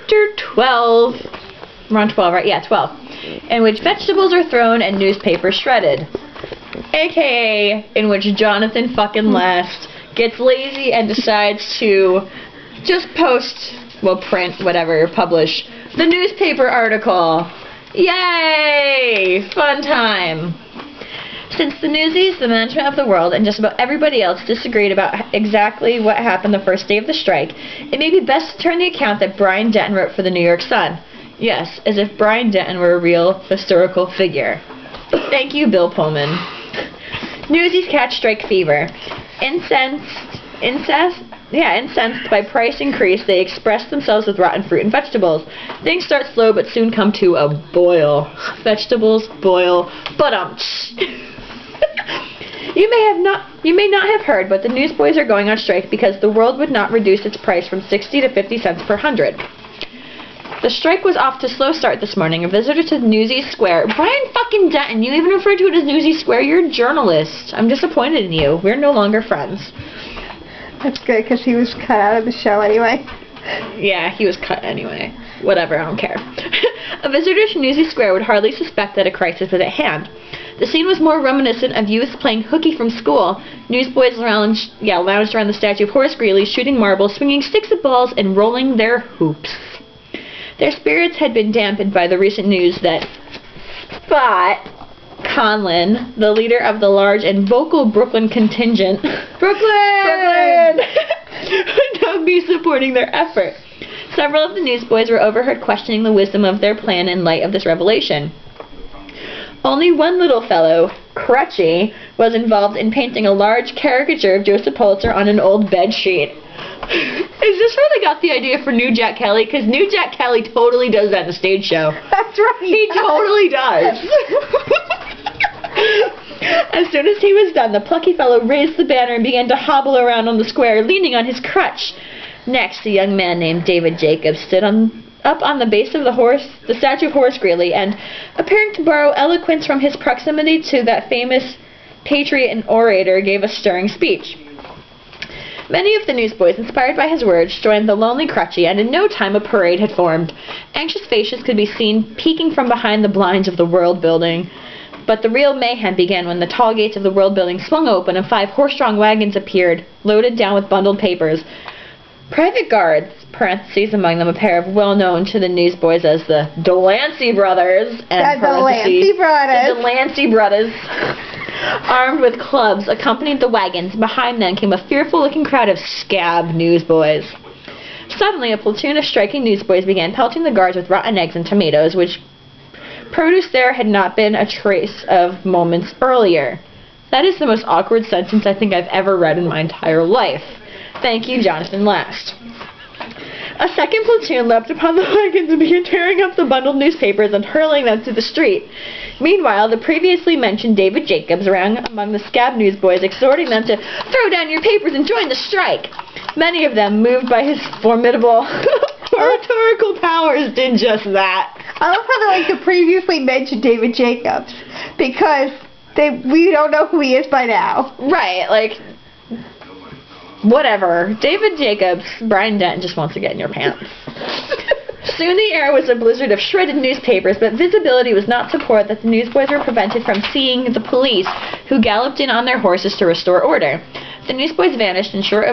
Chapter 12. We're on 12, right? Yeah, 12. In which vegetables are thrown and newspapers shredded. AKA, in which Jonathan fucking Last gets lazy and decides to just post, well, print, whatever, publish the newspaper article. Yay! Fun time. Since the Newsies, the management of the world, and just about everybody else disagreed about exactly what happened the first day of the strike, it may be best to turn the account that Brian Denton wrote for the New York Sun. Yes, as if Brian Denton were a real historical figure. Thank you, Bill Pullman. Newsies catch strike fever. Incensed by price increase, they express themselves with rotten fruit and vegetables. Things start slow but soon come to a boil. Vegetables boil, but You may not have heard, but the newsboys are going on strike because the world would not reduce its price from 60 to 50 cents per hundred. The strike was off to a slow start this morning. A visitor to Newsies Square. Brian fucking Denton, you even referred to it as Newsies Square. You're a journalist. I'm disappointed in you. We're no longer friends. That's good, because he was cut out of the show anyway. Yeah, he was cut anyway. Whatever, I don't care. A visitor to Newsies Square would hardly suspect that a crisis was at hand. The scene was more reminiscent of youths playing hooky from school. Newsboys lounged around the statue of Horace Greeley, shooting marbles, swinging sticks at balls, and rolling their hoops. Their spirits had been dampened by the recent news that Spot Conlon, the leader of the large and vocal Brooklyn contingent, would now be supporting their effort. Several of the newsboys were overheard questioning the wisdom of their plan in light of this revelation. Only one little fellow, Crutchy, was involved in painting a large caricature of Joseph Pulitzer on an old bed sheet. Is this where they got the idea for New Jack Kelly? Because New Jack Kelly totally does that in the stage show. That's right. He totally does. As soon as he was done, the plucky fellow raised the banner and began to hobble around on the square, leaning on his crutch. Next, a young man named David Jacobs stood up on the base of the statue of Horace Greeley, and, appearing to borrow eloquence from his proximity to that famous patriot and orator, gave a stirring speech. Many of the newsboys, inspired by his words, joined the lonely Crutchy, and in no time a parade had formed. Anxious faces could be seen peeking from behind the blinds of the World Building. But the real mayhem began when the tall gates of the World Building swung open and 5 horse-drawn wagons appeared, loaded down with bundled papers. Private guards, parentheses among them a pair of well-known to the newsboys as the Delancey brothers, and the Delancey brothers, armed with clubs, accompanied the wagons. Behind them came a fearful-looking crowd of scab newsboys. Suddenly, a platoon of striking newsboys began pelting the guards with rotten eggs and tomatoes, which produce there had not been a trace of moments earlier. That is the most awkward sentence I think I've ever read in my entire life. Thank you, Jonathan Last. A second platoon leapt upon the wagons and began tearing up the bundled newspapers and hurling them to the street. Meanwhile, the previously mentioned David Jacobs ran among the scab newsboys, exhorting them to throw down your papers and join the strike. Many of them, moved by his formidable oratorical powers, did just that. I love how they like the previously mentioned David Jacobs, because we don't know who he is by now. Right, like, whatever. David Jacobs, Brian Denton just wants to get in your pants. Soon the air was a blizzard of shredded newspapers, but visibility was not support that the newsboys were prevented from seeing the police, who galloped in on their horses to restore order. The newsboys vanished in short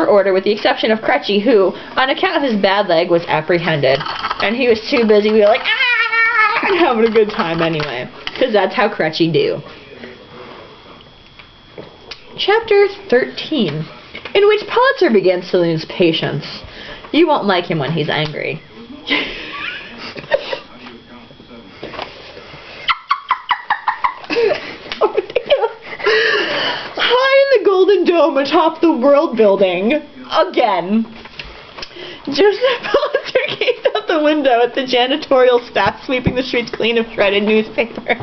order, with the exception of Crutchy, who, on account of his bad leg, was apprehended. And he was too busy, we were like, ah! And having a good time anyway. Because that's how Crutchy do. Chapter 13, in which Pulitzer begins to lose patience. You won't like him when he's angry. High in the Golden Dome atop the World Building, again, Joseph Pulitzer gazed out the window at the janitorial staff sweeping the streets clean of shredded newspaper.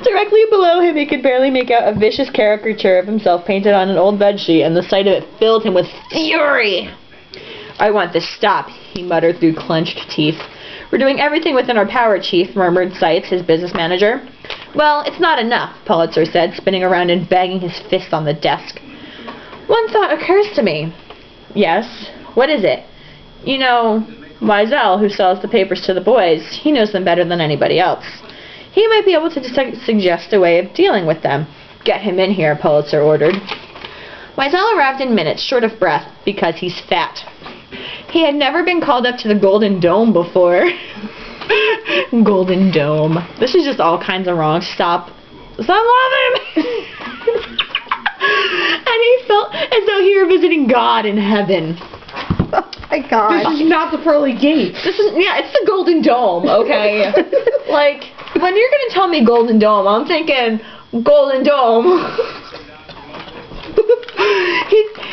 Directly below him, he could barely make out a vicious caricature of himself painted on an old bedsheet, and the sight of it filled him with fury. I want this stopped, he muttered through clenched teeth. We're doing everything within our power, Chief, murmured Seitz, his business manager. Well, it's not enough, Pulitzer said, spinning around and banging his fist on the desk. One thought occurs to me. Yes? What is it? You know, Wiesel, who sells the papers to the boys, he knows them better than anybody else. He might be able to suggest a way of dealing with them. Get him in here, Pulitzer ordered. Wiesel arrived in minutes, short of breath, because he's fat. He had never been called up to the Golden Dome before. Golden Dome. This is just all kinds of wrong. Stop laughing! And he felt as though he were visiting God in heaven. Oh my God. This is not the pearly gates. It's the Golden Dome, okay? Like, when you're gonna tell me Golden Dome, I'm thinking Golden Dome.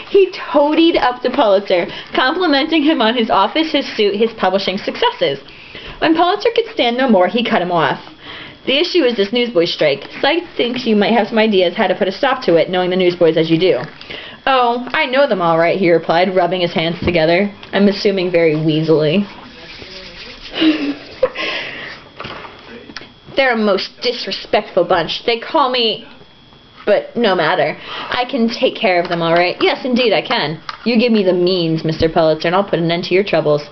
He toadied up to Pulitzer, complimenting him on his office, his suit, his publishing successes. When Pulitzer could stand no more, he cut him off. The issue is this newsboy strike. Sykes thinks you might have some ideas how to put a stop to it, knowing the newsboys as you do. Oh, I know them all right, he replied, rubbing his hands together. I'm assuming very weaselly. They're a most disrespectful bunch. They call me... But no matter. I can take care of them all right. Yes, indeed, I can. You give me the means, Mr. Pulitzer, and I'll put an end to your troubles.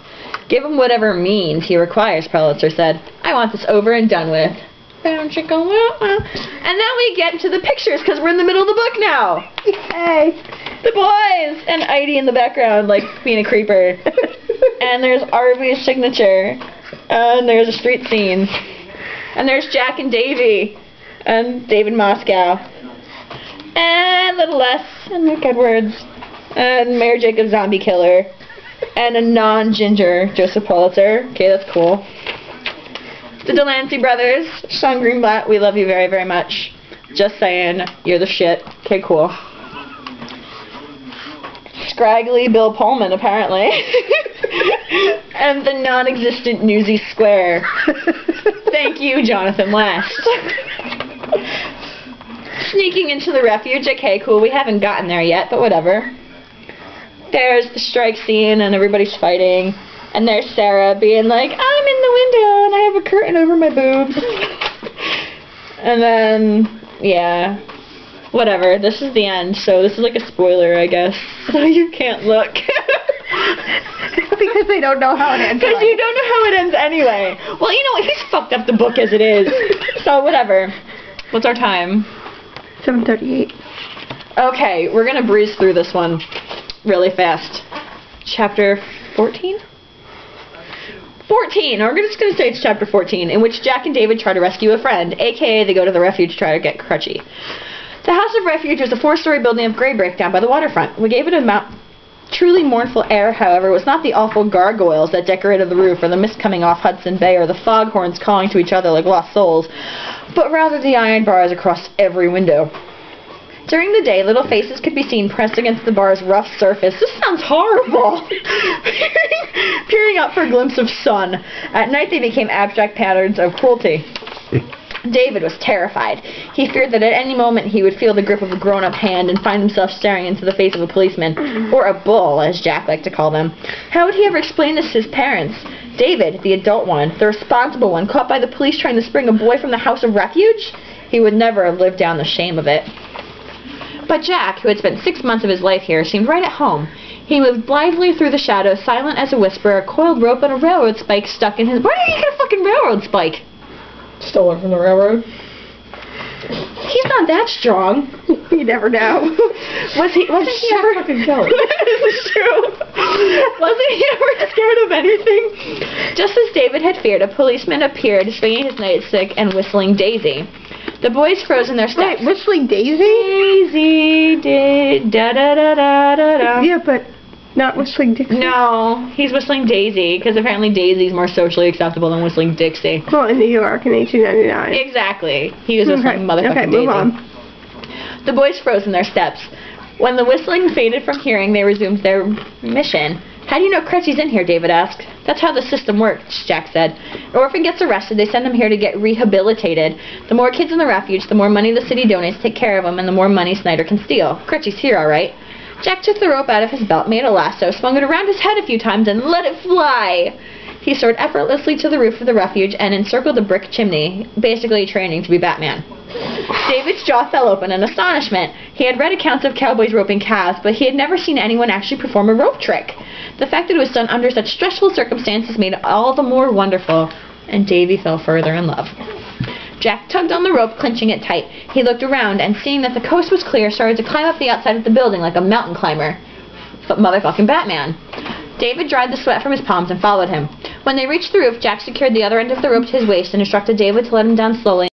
Give him whatever means he requires, Pulitzer said. I want this over and done with. And then we get into the pictures, because we're in the middle of the book now. Yay. The boys! And Heidi in the background, like, being a creeper. And there's Arby's signature. And there's a street scene. And there's Jack and Davy. And David Moscow. And Little Les. And Luke Edwards. And Mayor Jacob Zombie Killer. And a non-ginger Joseph Pulitzer. Okay, that's cool. The Delancey brothers. Sean Greenblatt, we love you very, very much. Just saying, you're the shit. Okay, cool. Scraggly Bill Pullman, apparently. And the non-existent Newsies Square. Thank you, Jonathan Last. Sneaking into the refuge. Okay, cool. We haven't gotten there yet, but whatever. There's the strike scene, and everybody's fighting. And there's Sarah being like, I'm in the window, and I have a curtain over my boobs. And then, yeah. Whatever. This is the end, so this is like a spoiler, I guess. So you can't look. Because they don't know how it ends. Because you don't know how it ends anyway. Well, you know what? He's fucked up the book as it is. So, whatever. What's our time? 7:38. Okay, we're going to breeze through this one really fast. Chapter 14? 14! We're just going to say it's chapter 14, in which Jack and David try to rescue a friend, a.k.a. they go to the refuge to try to get Crutchy. The House of Refuge was a 4-story building of gray brick down by the waterfront. We gave it a truly mournful air, however. It was not the awful gargoyles that decorated the roof, or the mist coming off Hudson Bay, or the foghorns calling to each other like lost souls, but rather the iron bars across every window. During the day, little faces could be seen pressed against the bar's rough surface. This sounds horrible! Peering up for a glimpse of sun. At night, they became abstract patterns of cruelty. David was terrified. He feared that at any moment he would feel the grip of a grown-up hand and find himself staring into the face of a policeman, or a bull, as Jack liked to call them. How would he ever explain this to his parents? David, the adult one, the responsible one, caught by the police trying to spring a boy from the House of Refuge? He would never have lived down the shame of it. But Jack, who had spent 6 months of his life here, seemed right at home. He moved blithely through the shadows, silent as a whisper, a coiled rope and a railroad spike stuck in his... Why did he get a fucking railroad spike? Stolen from the railroad. He's not that strong. You never know. Wasn't he ever... This is true. Wasn't he ever scared of anything? Just as David had feared, a policeman appeared, swinging his nightstick and whistling Daisy. The boys froze in their steps. Wait, whistling Daisy? Daisy, da-da-da-da-da-da. Yeah, but not whistling Dixie. No, he's whistling Daisy, because apparently Daisy's more socially acceptable than whistling Dixie. Well, in New York in 1899. Exactly. He was whistling motherfucking Daisy. Move on. The boys froze in their steps. When the whistling faded from hearing, they resumed their mission. How do you know Crutchy's in here? David asked. That's how the system works, Jack said. An orphan gets arrested, they send him here to get rehabilitated. The more kids in the refuge, the more money the city donates to take care of them, and the more money Snyder can steal. Crutchy's here, all right. Jack took the rope out of his belt, made a lasso, swung it around his head a few times, and let it fly. He soared effortlessly to the roof of the refuge and encircled a brick chimney, basically training to be Batman. David's jaw fell open in astonishment. He had read accounts of cowboys roping calves, but he had never seen anyone actually perform a rope trick. The fact that it was done under such stressful circumstances made it all the more wonderful, and Davy fell further in love. Jack tugged on the rope, clinching it tight. He looked around, and seeing that the coast was clear, started to climb up the outside of the building like a mountain climber. But motherfucking Batman. David dried the sweat from his palms and followed him. When they reached the roof, Jack secured the other end of the rope to his waist and instructed David to let him down slowly.